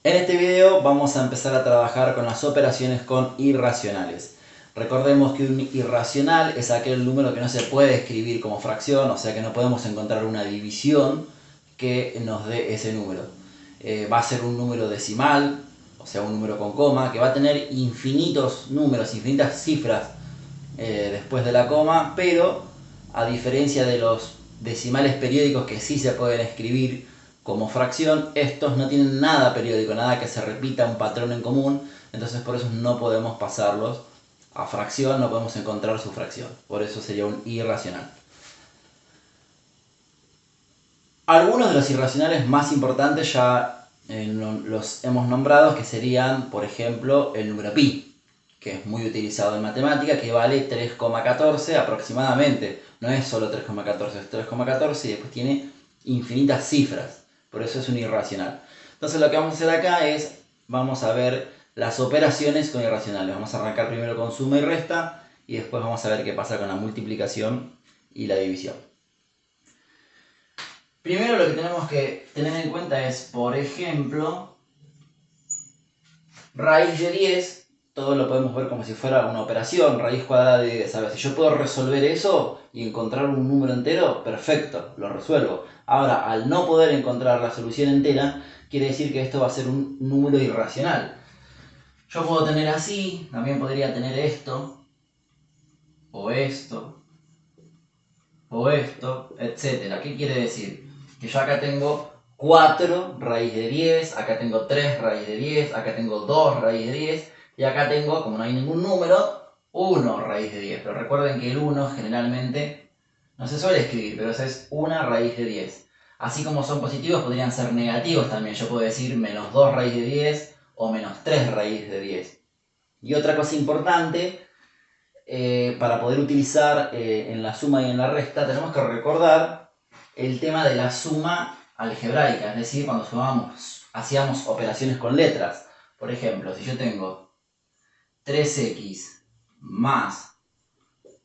En este video vamos a empezar a trabajar con las operaciones con irracionales. Recordemos que un irracional es aquel número que no se puede escribir como fracción, o sea que no podemos encontrar una división que nos dé ese número. Va a ser un número decimal, o sea un número con coma, que va a tener infinitos números, infinitas cifras después de la coma, pero a diferencia de los decimales periódicos que sí se pueden escribir como fracción, estos no tienen nada periódico, nada que se repita un patrón en común, entonces por eso no podemos pasarlos a fracción, no podemos encontrar su fracción, por eso sería un irracional. Algunos de los irracionales más importantes ya los hemos nombrado, que serían, por ejemplo, el número pi, que es muy utilizado en matemática, que vale 3,14 aproximadamente. No es solo 3,14, es 3,14 y después tiene infinitas cifras. Por eso es un irracional. Entonces lo que vamos a hacer acá es, vamos a ver las operaciones con irracionales. Vamos a arrancar primero con suma y resta y después vamos a ver qué pasa con la multiplicación y la división. Primero lo que tenemos que tener en cuenta es, por ejemplo, raíz de 10, todo lo podemos ver como si fuera una operación, raíz cuadrada de 10. A ver, si yo puedo resolver eso y encontrar un número entero, perfecto, lo resuelvo. Ahora, al no poder encontrar la solución entera, quiere decir que esto va a ser un número irracional. Yo puedo tener así, también podría tener esto, o esto, o esto, etc. ¿Qué quiere decir? Que yo acá tengo 4 raíz de 10, acá tengo 3 raíz de 10, acá tengo 2 raíz de 10, y acá tengo, como no hay ningún número, 1 raíz de 10. Pero recuerden que el 1 generalmente no se suele escribir, pero esa es una raíz de 10. Así como son positivos, podrían ser negativos también. Yo puedo decir menos 2 raíz de 10 o menos 3 raíz de 10. Y otra cosa importante, para poder utilizar en la suma y en la resta, tenemos que recordar el tema de la suma algebraica, es decir, cuando sumábamos, hacíamos operaciones con letras. Por ejemplo, si yo tengo 3x más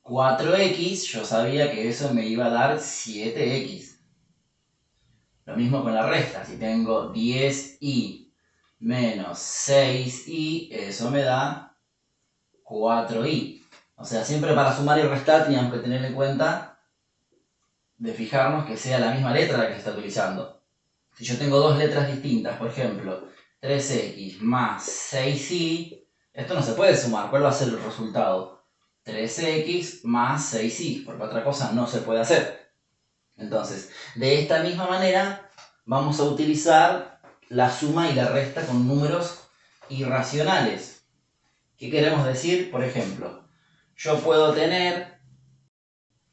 4x, yo sabía que eso me iba a dar 7x. Lo mismo con la resta, si tengo 10y menos 6y, eso me da 4y. O sea, siempre para sumar y restar teníamos que tener en cuenta de fijarnos que sea la misma letra la que se está utilizando. Si yo tengo dos letras distintas, por ejemplo, 3x más 6y, esto no se puede sumar. ¿Cuál va a ser el resultado? 3x más 6y, porque otra cosa no se puede hacer. Entonces, de esta misma manera, vamos a utilizar la suma y la resta con números irracionales. ¿Qué queremos decir? Por ejemplo, yo puedo tener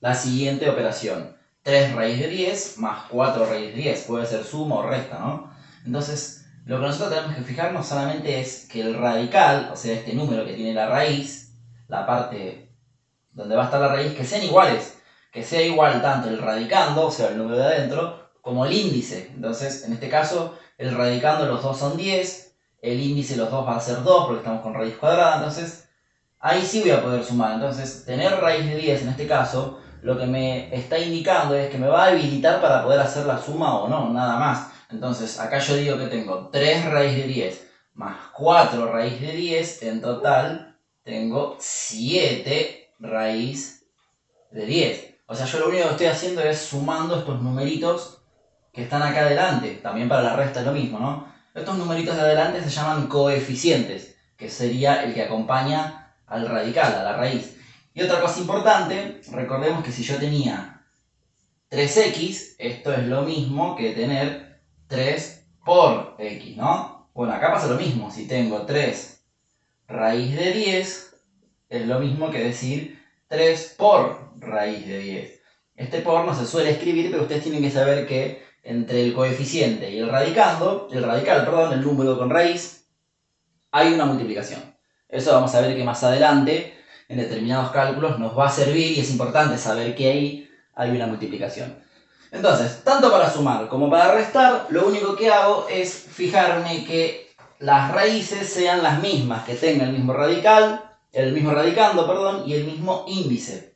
la siguiente operación. 3 raíz de 10 más 4 raíz de 10. Puede ser suma o resta, ¿no? Entonces, lo que nosotros tenemos que fijarnos solamente es que el radical, o sea, este número que tiene la raíz, la parte donde va a estar la raíz, que sean iguales. Que sea igual tanto el radicando, o sea, el número de adentro, como el índice. Entonces, en este caso, el radicando los dos son 10, el índice los dos va a ser 2 porque estamos con raíz cuadrada, entonces ahí sí voy a poder sumar. Entonces, tener raíz de 10 en este caso, lo que me está indicando es que me va a habilitar para poder hacer la suma o no, nada más. Entonces, acá yo digo que tengo 3 raíz de 10 más 4 raíz de 10, en total tengo 7 raíz de 10. O sea, yo lo único que estoy haciendo es sumando estos numeritos que están acá adelante. También para la resta es lo mismo, ¿no? Estos numeritos de adelante se llaman coeficientes, que sería el que acompaña al radical, a la raíz. Y otra cosa importante, recordemos que si yo tenía 3x, esto es lo mismo que tener 3 por x, ¿no? Bueno, acá pasa lo mismo. Si tengo 3 raíz de 10, es lo mismo que decir 3 por raíz de 10. Este por no se suele escribir, pero ustedes tienen que saber que entre el coeficiente y el radical, el número con raíz, hay una multiplicación. Eso vamos a ver que más adelante, en determinados cálculos, nos va a servir y es importante saber que ahí hay una multiplicación. Entonces, tanto para sumar como para restar, lo único que hago es fijarme que las raíces sean las mismas, que tengan el mismo radical, el mismo radicando, perdón, y el mismo índice.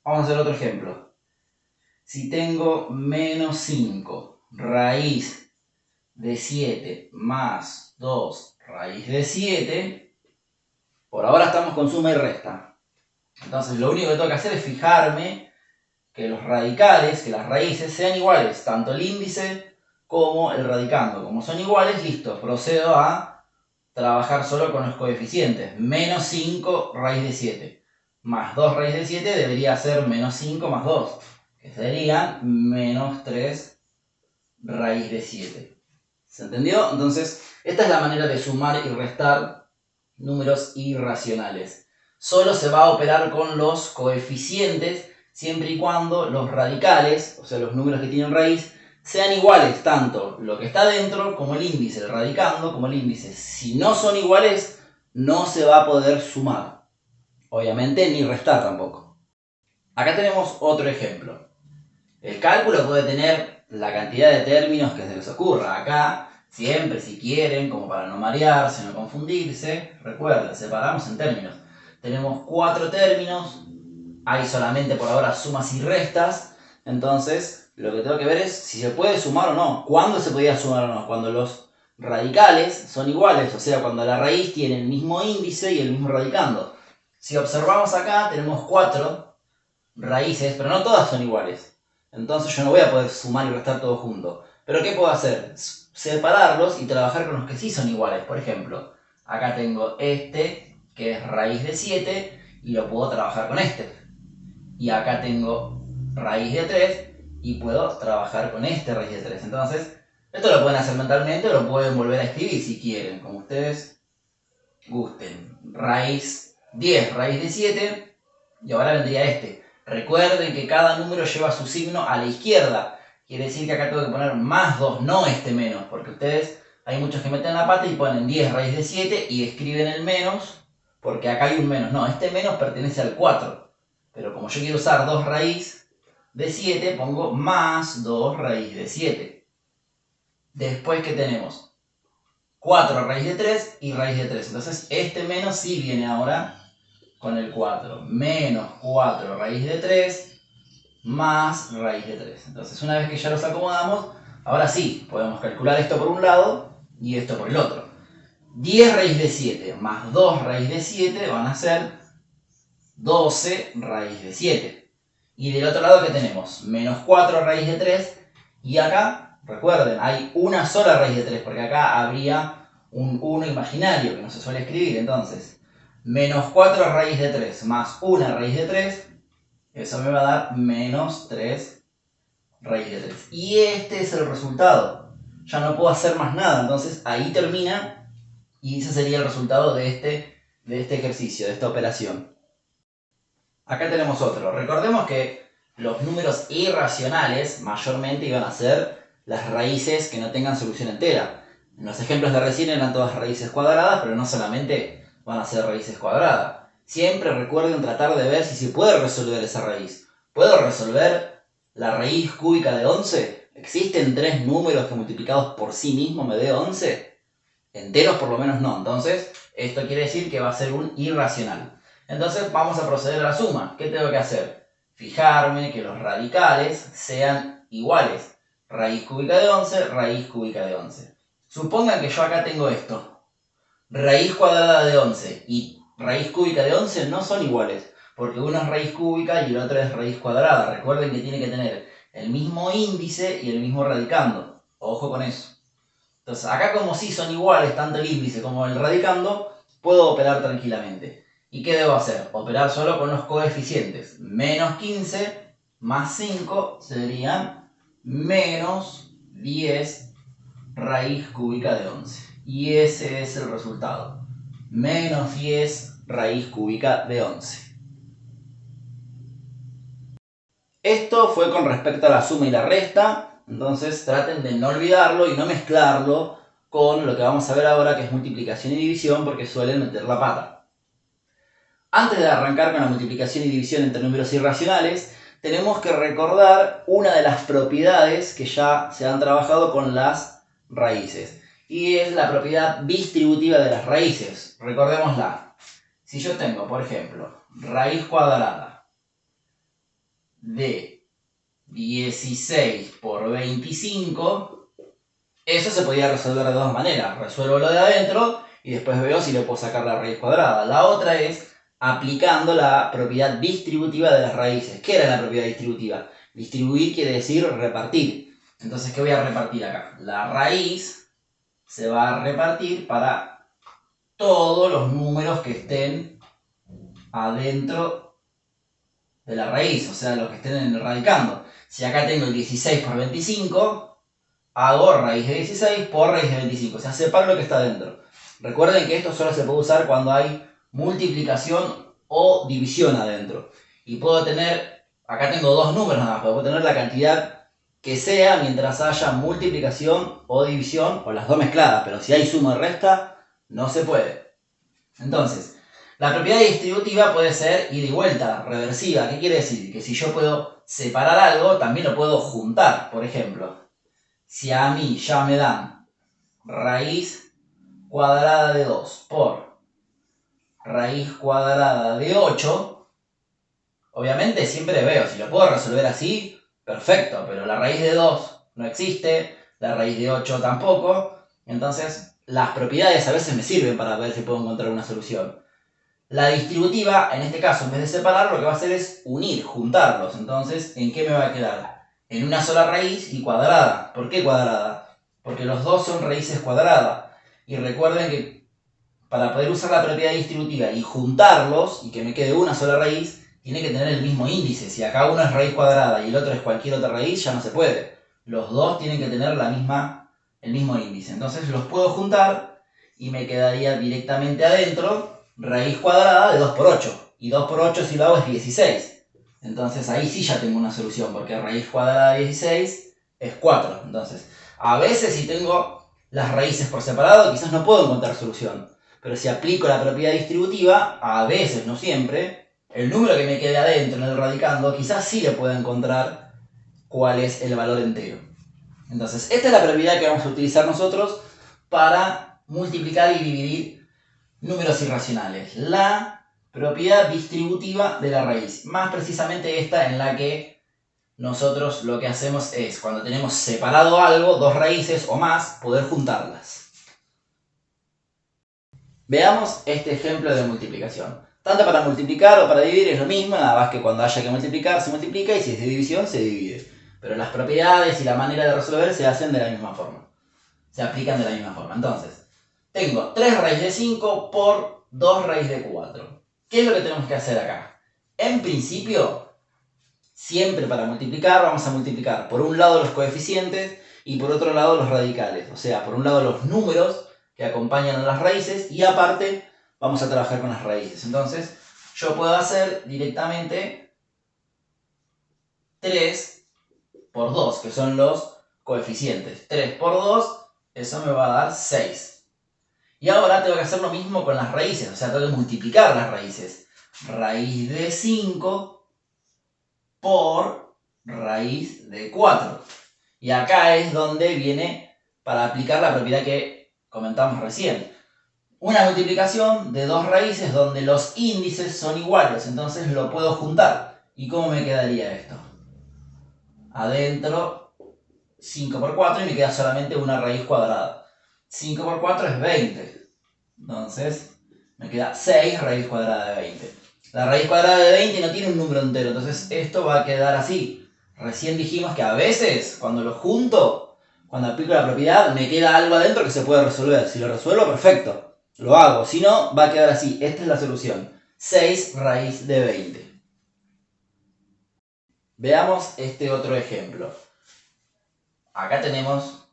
Vamos a hacer otro ejemplo. Si tengo menos 5 raíz de 7 más 2 raíz de 7. Por ahora estamos con suma y resta. Entonces lo único que tengo que hacer es fijarme que los radicales, que las raíces sean iguales, tanto el índice como el radicando. Como son iguales, listo, procedo a trabajar solo con los coeficientes. Menos 5 raíz de 7 más 2 raíz de 7 debería ser menos 5 más 2, que serían menos 3 raíz de 7. ¿Se entendió? Entonces, esta es la manera de sumar y restar números irracionales. Solo se va a operar con los coeficientes siempre y cuando los radicales, o sea, los números que tienen raíz, sean iguales, tanto lo que está dentro como el índice, el radicando como el índice. Si no son iguales, no se va a poder sumar. Obviamente, ni restar tampoco. Acá tenemos otro ejemplo. El cálculo puede tener la cantidad de términos que se les ocurra. Acá, siempre, si quieren, como para no marearse, no confundirse, recuerden, separamos en términos. Tenemos 4 términos, hay solamente por ahora sumas y restas, entonces lo que tengo que ver es si se puede sumar o no. ¿Cuándo se podía sumar o no? Cuando los radicales son iguales, o sea, cuando la raíz tiene el mismo índice y el mismo radicando. Si observamos acá, tenemos 4 raíces, pero no todas son iguales. Entonces yo no voy a poder sumar y restar todo junto. ¿Pero qué puedo hacer? Separarlos y trabajar con los que sí son iguales. Por ejemplo, acá tengo este, que es raíz de 7, y lo puedo trabajar con este. Y acá tengo raíz de 3, y puedo trabajar con este raíz de 3. Entonces, esto lo pueden hacer mentalmente o lo pueden volver a escribir si quieren, como ustedes gusten. Raíz 10, raíz de 7, y ahora vendría este. Recuerden que cada número lleva su signo a la izquierda. Quiere decir que acá tengo que poner más 2, no este menos. Porque ustedes, hay muchos que meten la pata y ponen 10 raíz de 7 y escriben el menos. Porque acá hay un menos. No, este menos pertenece al 4. Pero como yo quiero usar 2 raíz de 7, pongo más 2 raíz de 7. Después, ¿qué tenemos? 4 raíz de 3 y raíz de 3. Entonces este menos sí viene ahora con el 4. Menos 4 raíz de 3 más raíz de 3. Entonces una vez que ya los acomodamos, ahora sí, podemos calcular esto por un lado y esto por el otro. 10 raíz de 7 más 2 raíz de 7 van a ser 12 raíz de 7. Y del otro lado, ¿qué tenemos? Menos 4 raíz de 3. Y acá, recuerden, hay una sola raíz de 3, porque acá habría un 1 imaginario que no se suele escribir. Entonces, menos 4 raíz de 3 más 1 raíz de 3, eso me va a dar menos 3 raíz de 3. Y este es el resultado. Ya no puedo hacer más nada, entonces ahí termina y ese sería el resultado de este ejercicio, de esta operación. Acá tenemos otro. Recordemos que los números irracionales mayormente iban a ser las raíces que no tengan solución entera. En los ejemplos de recién eran todas raíces cuadradas, pero no solamente van a ser raíces cuadradas. Siempre recuerden tratar de ver si se puede resolver esa raíz. ¿Puedo resolver la raíz cúbica de 11? ¿Existen 3 números que multiplicados por sí mismos me dé 11? Enteros por lo menos no. Entonces, esto quiere decir que va a ser un irracional. Entonces vamos a proceder a la suma. ¿Qué tengo que hacer? Fijarme que los radicales sean iguales. Raíz cúbica de 11, raíz cúbica de 11. Supongan que yo acá tengo esto. Raíz cuadrada de 11 y raíz cúbica de 11 no son iguales, porque uno es raíz cúbica y el otro es raíz cuadrada. Recuerden que tiene que tener el mismo índice y el mismo radicando. Ojo con eso. Entonces acá, como sí son iguales tanto el índice como el radicando, puedo operar tranquilamente. ¿Y qué debo hacer? Operar solo con los coeficientes. Menos 15 más 5 serían menos 10 raíz cúbica de 11. Y ese es el resultado. Menos 10 raíz cúbica de 11. Esto fue con respecto a la suma y la resta. Entonces traten de no olvidarlo y no mezclarlo con lo que vamos a ver ahora, que es multiplicación y división, porque suelen meter la pata. Antes de arrancar con la multiplicación y división entre números irracionales, tenemos que recordar una de las propiedades que ya se han trabajado con las raíces. Y es la propiedad distributiva de las raíces. Recordémosla. Si yo tengo, por ejemplo, raíz cuadrada de 16 por 25, Eso se podía resolver de dos maneras. Resuelvo lo de adentro y después veo si le puedo sacar la raíz cuadrada. La otra es aplicando la propiedad distributiva de las raíces. ¿Qué era la propiedad distributiva? Distribuir quiere decir repartir. Entonces, ¿qué voy a repartir acá? La raíz se va a repartir para todos los números que estén adentro de la raíz, o sea, los que estén en el radicando. Si acá tengo el 16 por 25, hago raíz de 16 por raíz de 25, o sea, separo lo que está adentro. Recuerden que esto solo se puede usar cuando hay multiplicación o división adentro. Y puedo tener, acá tengo dos números nada más, puedo tener la cantidad que sea mientras haya multiplicación o división, o las dos mezcladas, pero si hay suma y resta, no se puede. Entonces, la propiedad distributiva puede ser ida y vuelta, reversiva. ¿Qué quiere decir? Que si yo puedo separar algo, también lo puedo juntar. Por ejemplo, si a mí ya me dan raíz cuadrada de 2 por raíz cuadrada de 8, obviamente siempre veo, si lo puedo resolver así, perfecto, pero la raíz de 2 no existe, la raíz de 8 tampoco, entonces las propiedades a veces me sirven para ver si puedo encontrar una solución. La distributiva, en este caso, en vez de separar, lo que va a hacer es unir, juntarlos. Entonces, ¿en qué me va a quedar? En una sola raíz y cuadrada. ¿Por qué cuadrada? Porque los dos son raíces cuadradas. Y recuerden que para poder usar la propiedad distributiva y juntarlos, y que me quede una sola raíz, tiene que tener el mismo índice. Si acá uno es raíz cuadrada y el otro es cualquier otra raíz, ya no se puede. Los dos tienen que tener el mismo índice. Entonces los puedo juntar y me quedaría directamente adentro raíz cuadrada de 2 por 8. Y 2 por 8 si lo hago es 16. Entonces ahí sí ya tengo una solución, porque raíz cuadrada de 16 es 4. Entonces, a veces si tengo las raíces por separado, quizás no puedo encontrar solución. Pero si aplico la propiedad distributiva, a veces, no siempre, el número que me quede adentro en el radicando, quizás sí le pueda encontrar cuál es el valor entero. Entonces, esta es la propiedad que vamos a utilizar nosotros para multiplicar y dividir números irracionales. La propiedad distributiva de la raíz. Más precisamente esta en la que nosotros lo que hacemos es, cuando tenemos separado algo, dos raíces o más, poder juntarlas. Veamos este ejemplo de multiplicación. Tanto para multiplicar o para dividir es lo mismo, nada más que cuando haya que multiplicar se multiplica y si es de división se divide. Pero las propiedades y la manera de resolver se hacen de la misma forma. Se aplican de la misma forma. Entonces, tengo 3 raíz de 5 por 2 raíz de 4. ¿Qué es lo que tenemos que hacer acá? En principio, siempre para multiplicar vamos a multiplicar por un lado los coeficientes y por otro lado los radicales. O sea, por un lado los números que acompañan a las raíces y aparte vamos a trabajar con las raíces. Entonces, yo puedo hacer directamente 3 por 2, que son los coeficientes. 3 por 2, eso me va a dar 6. Y ahora tengo que hacer lo mismo con las raíces, o sea, tengo que multiplicar las raíces. Raíz de 5 por raíz de 4. Y acá es donde viene para aplicar la propiedad que comentamos recién. Una multiplicación de dos raíces donde los índices son iguales, entonces lo puedo juntar. ¿Y cómo me quedaría esto? Adentro 5 por 4 y me queda solamente una raíz cuadrada. 5 por 4 es 20. Entonces me queda 6 raíz cuadrada de 20. La raíz cuadrada de 20 no tiene un número entero, entonces esto va a quedar así. Recién dijimos que a veces cuando lo junto, cuando aplico la propiedad, me queda algo adentro que se puede resolver. Si lo resuelvo, perfecto, lo hago. Si no, va a quedar así. Esta es la solución. 6 raíz de 20. Veamos este otro ejemplo. Acá tenemos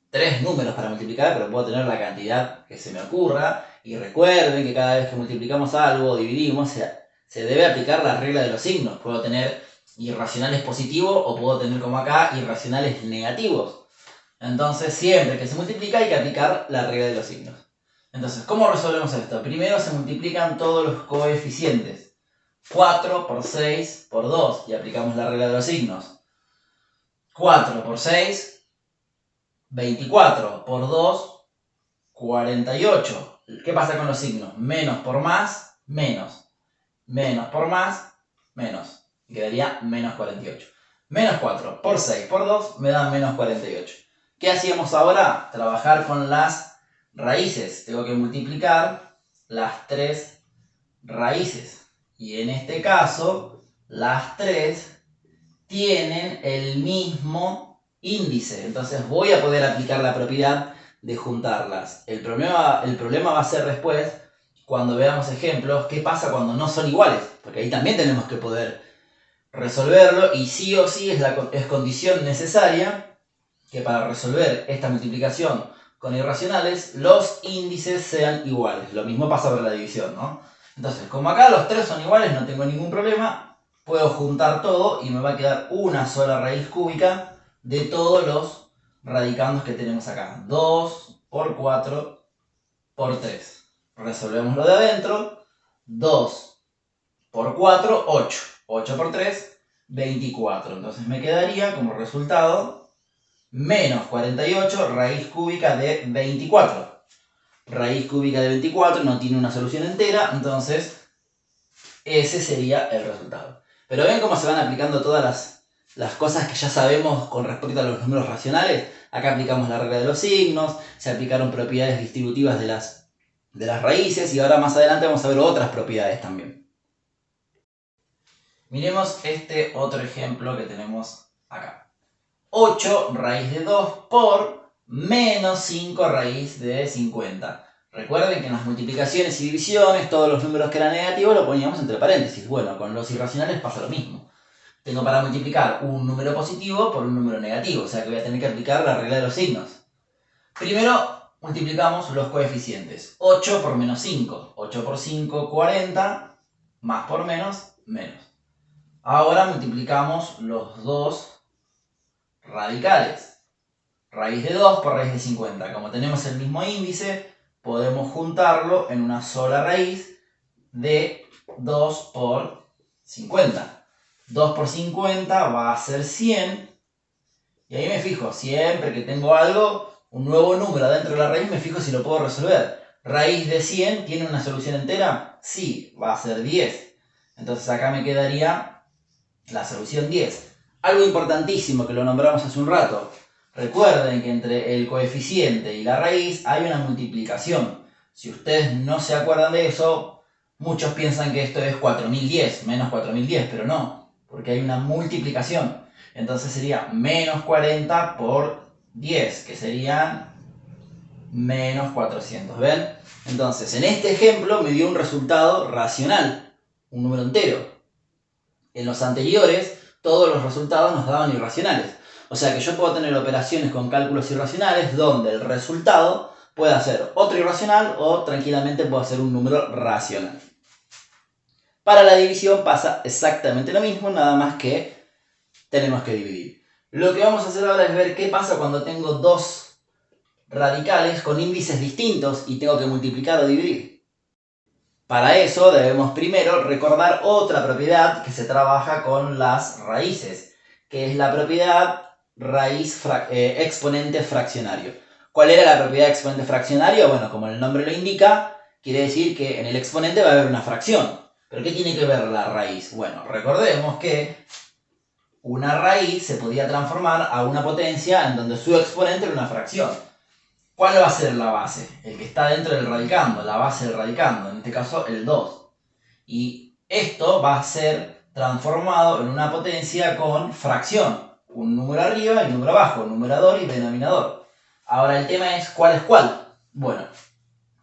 3 números para multiplicar, pero puedo tener la cantidad que se me ocurra. Y recuerden que cada vez que multiplicamos algo o dividimos, se debe aplicar la regla de los signos. Puedo tener irracionales positivos o puedo tener como acá irracionales negativos. Entonces siempre que se multiplica hay que aplicar la regla de los signos. Entonces, ¿cómo resolvemos esto? Primero se multiplican todos los coeficientes. 4 por 6 por 2 y aplicamos la regla de los signos. 4 por 6, 24 por 2, 48. ¿Qué pasa con los signos? Menos por más, menos. Menos por más, menos. Y quedaría menos 48. Menos 4 por 6 por 2 me da menos 48. ¿Qué hacíamos ahora? Trabajar con las raíces. Tengo que multiplicar las 3 raíces. Y en este caso, las 3 tienen el mismo índice. Entonces voy a poder aplicar la propiedad de juntarlas. El problema va a ser después, cuando veamos ejemplos, qué pasa cuando no son iguales. Porque ahí también tenemos que poder resolverlo. Y sí o sí es condición necesaria que para resolver esta multiplicación con irracionales, los índices sean iguales. Lo mismo pasa para la división, ¿no? Entonces, como acá los 3 son iguales, no tengo ningún problema. Puedo juntar todo y me va a quedar una sola raíz cúbica de todos los radicandos que tenemos acá. 2 por 4 por 3. Resolvemos lo de adentro. 2 por 4, 8. 8 por 3, 24. Entonces me quedaría como resultado menos 48 raíz cúbica de 24. Raíz cúbica de 24 no tiene una solución entera, entonces ese sería el resultado. Pero ven cómo se van aplicando todas las cosas que ya sabemos con respecto a los números racionales. Acá aplicamos la regla de los signos, se aplicaron propiedades distributivas de las raíces y ahora más adelante vamos a ver otras propiedades también. Miremos este otro ejemplo que tenemos acá. 8 raíz de 2 por menos 5 raíz de 50. Recuerden que en las multiplicaciones y divisiones todos los números que eran negativos lo poníamos entre paréntesis. Bueno, con los irracionales pasa lo mismo. Tengo para multiplicar un número positivo por un número negativo, o sea que voy a tener que aplicar la regla de los signos. Primero multiplicamos los coeficientes. 8 por menos 5. 8 por 5, 40. Más por menos, menos. Ahora multiplicamos los dos radicales. Raíz de 2 por raíz de 50. Como tenemos el mismo índice, podemos juntarlo en una sola raíz de 2 por 50. 2 por 50 va a ser 100. Y ahí me fijo, siempre que tengo algo, un nuevo número dentro de la raíz, me fijo si lo puedo resolver. Raíz de 100, ¿tiene una solución entera? Sí, va a ser 10. Entonces acá me quedaría la solución 10. Algo importantísimo que lo nombramos hace un rato. Recuerden que entre el coeficiente y la raíz hay una multiplicación. Si ustedes no se acuerdan de eso, muchos piensan que esto es 4010, menos 4010, pero no, porque hay una multiplicación. Entonces sería menos 40 por 10, que serían menos 400. ¿Ven? Entonces, en este ejemplo me dio un resultado racional, un número entero. En los anteriores, todos los resultados nos daban irracionales. O sea que yo puedo tener operaciones con cálculos irracionales donde el resultado pueda ser otro irracional o tranquilamente pueda ser un número racional. Para la división pasa exactamente lo mismo, nada más que tenemos que dividir. Lo que vamos a hacer ahora es ver qué pasa cuando tengo dos radicales con índices distintos y tengo que multiplicar o dividir. Para eso debemos primero recordar otra propiedad que se trabaja con las raíces, que es la propiedad exponente fraccionario. ¿Cuál era la propiedad exponente fraccionario? Bueno, como el nombre lo indica, quiere decir que en el exponente va a haber una fracción. ¿Pero qué tiene que ver la raíz? Bueno, recordemos que una raíz se podía transformar a una potencia en donde su exponente era una fracción. ¿Cuál va a ser la base? El que está dentro del radicando, la base del radicando, en este caso el 2. Y esto va a ser transformado en una potencia con fracción. Un número arriba y un número abajo, numerador y denominador. Ahora el tema es ¿cuál es cuál? Bueno,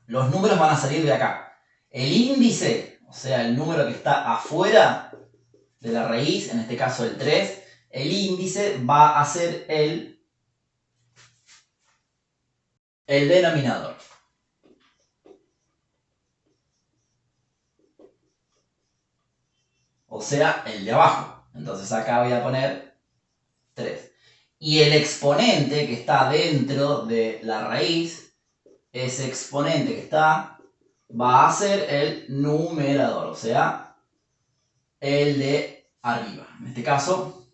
los números van a salir de acá. El índice, o sea, el número que está afuera de la raíz, en este caso el 3, el índice va a ser el denominador. O sea, el de abajo. Entonces acá voy a poner 3. Y el exponente que está dentro de la raíz, ese exponente que está, va a ser el numerador. O sea, el de arriba. En este caso,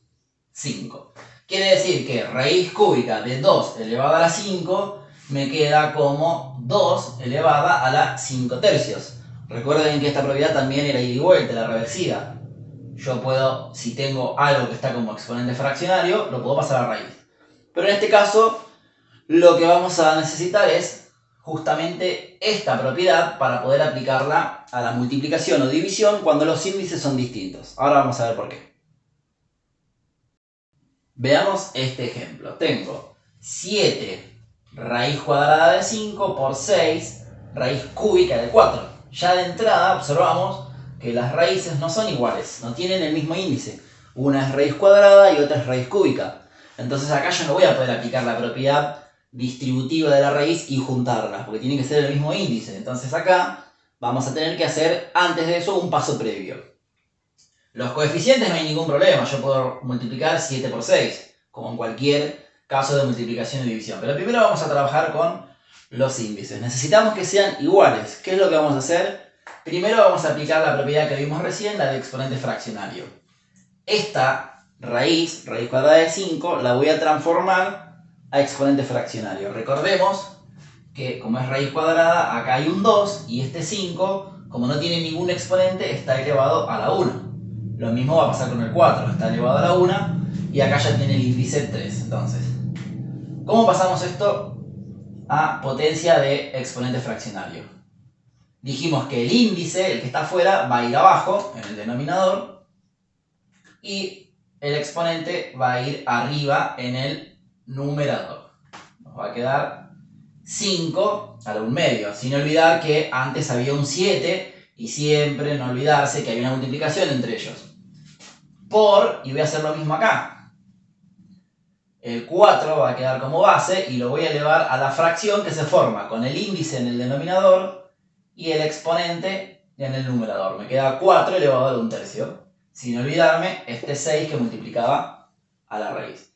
5. Quiere decir que raíz cúbica de 2 elevado a la 5 me queda como 2 elevada a la 5 tercios. Recuerden que esta propiedad también era ida y vuelta, la reversiva. Yo puedo, si tengo algo que está como exponente fraccionario, lo puedo pasar a raíz. Pero en este caso, lo que vamos a necesitar es justamente esta propiedad para poder aplicarla a la multiplicación o división cuando los índices son distintos. Ahora vamos a ver por qué. Veamos este ejemplo. Tengo 7 raíz cuadrada de 5 por 6 raíz cúbica de 4. Ya de entrada observamos que las raíces no son iguales, no tienen el mismo índice. Una es raíz cuadrada y otra es raíz cúbica. Entonces acá yo no voy a poder aplicar la propiedad distributiva de la raíz y juntarlas, porque tiene que ser el mismo índice. Entonces acá vamos a tener que hacer antes de eso un paso previo. Los coeficientes no hay ningún problema, yo puedo multiplicar 7 por 6, como en cualquier caso de multiplicación y división. Pero primero vamos a trabajar con los índices. Necesitamos que sean iguales. ¿Qué es lo que vamos a hacer? Primero vamos a aplicar la propiedad que vimos recién, la de exponente fraccionario. Esta raíz cuadrada de 5, la voy a transformar a exponente fraccionario. Recordemos que como es raíz cuadrada, acá hay un 2 y este 5, como no tiene ningún exponente, está elevado a la 1. Lo mismo va a pasar con el 4, está elevado a la 1 y acá ya tiene el índice 3. Entonces, ¿cómo pasamos esto a potencia de exponente fraccionario? Dijimos que el índice, el que está afuera, va a ir abajo en el denominador y el exponente va a ir arriba en el numerador. Nos va a quedar 5 a la 1/2, sin olvidar que antes había un 7 y siempre no olvidarse que hay una multiplicación entre ellos. Por, y voy a hacer lo mismo acá. El 4 va a quedar como base y lo voy a elevar a la fracción que se forma con el índice en el denominador y el exponente en el numerador. Me queda 4 elevado a la 1/3. Sin olvidarme este 6 que multiplicaba a la raíz.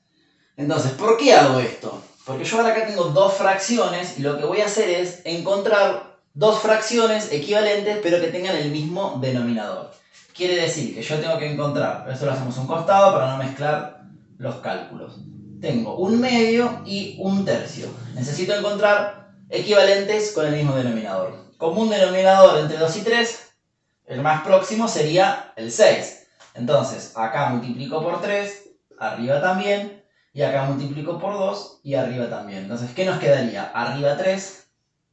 Entonces, ¿por qué hago esto? Porque yo ahora acá tengo dos fracciones y lo que voy a hacer es encontrar dos fracciones equivalentes pero que tengan el mismo denominador. Quiere decir que yo tengo que encontrar, esto lo hacemos a un costado para no mezclar los cálculos. Tengo 1/2 y 1/3. Necesito encontrar equivalentes con el mismo denominador. Como un denominador entre 2 y 3, el más próximo sería el 6. Entonces, acá multiplico por 3, arriba también, y acá multiplico por 2 y arriba también. Entonces, ¿qué nos quedaría? Arriba 3,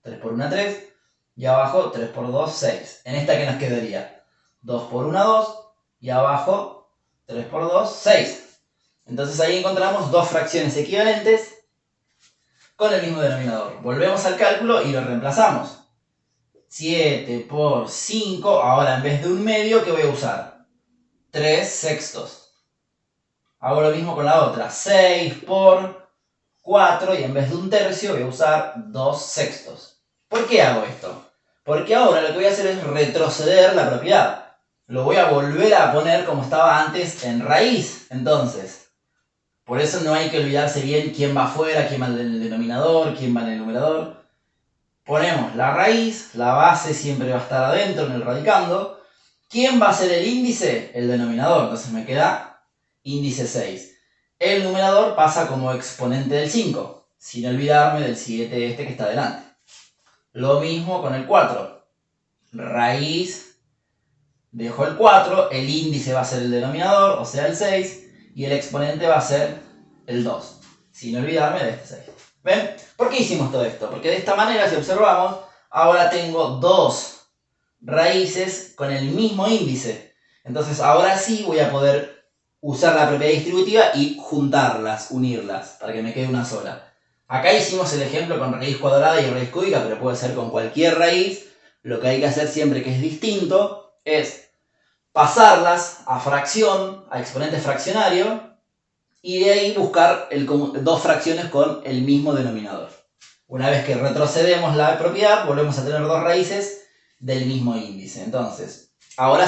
3 por 1, 3, y abajo 3 por 2, 6. En esta, ¿qué nos quedaría? 2 por 1, 2, y abajo 3 por 2, 6. Entonces ahí encontramos dos fracciones equivalentes con el mismo denominador. Volvemos al cálculo y lo reemplazamos. 7 por 5, ahora en vez de 1/2, ¿qué voy a usar? 3 sextos. Hago lo mismo con la otra. 6 por 4 y en vez de 1/3 voy a usar 2 sextos. ¿Por qué hago esto? Porque ahora lo que voy a hacer es retroceder la propiedad. Lo voy a volver a poner como estaba antes en raíz. Entonces, por eso no hay que olvidarse bien quién va afuera, quién va en el denominador, quién va en el numerador. Ponemos la raíz, la base siempre va a estar adentro en el radicando. ¿Quién va a ser el índice? El denominador. Entonces me queda índice 6. El numerador pasa como exponente del 5, sin olvidarme del 7 este que está delante. Lo mismo con el 4. Raíz, dejo el 4, el índice va a ser el denominador, o sea el 6, y el exponente va a ser el 2, sin olvidarme de este 6. ¿Ven? ¿Por qué hicimos todo esto? Porque de esta manera, si observamos, ahora tengo dos raíces con el mismo índice. Entonces ahora sí voy a poder usar la propiedad distributiva y juntarlas, unirlas, para que me quede una sola. Acá hicimos el ejemplo con raíz cuadrada y raíz cúbica, pero puede ser con cualquier raíz. Lo que hay que hacer siempre que es distinto es pasarlas a fracción, a exponente fraccionario, y de ahí buscar dos fracciones con el mismo denominador. Una vez que retrocedemos la propiedad, volvemos a tener dos raíces del mismo índice. Entonces, ahora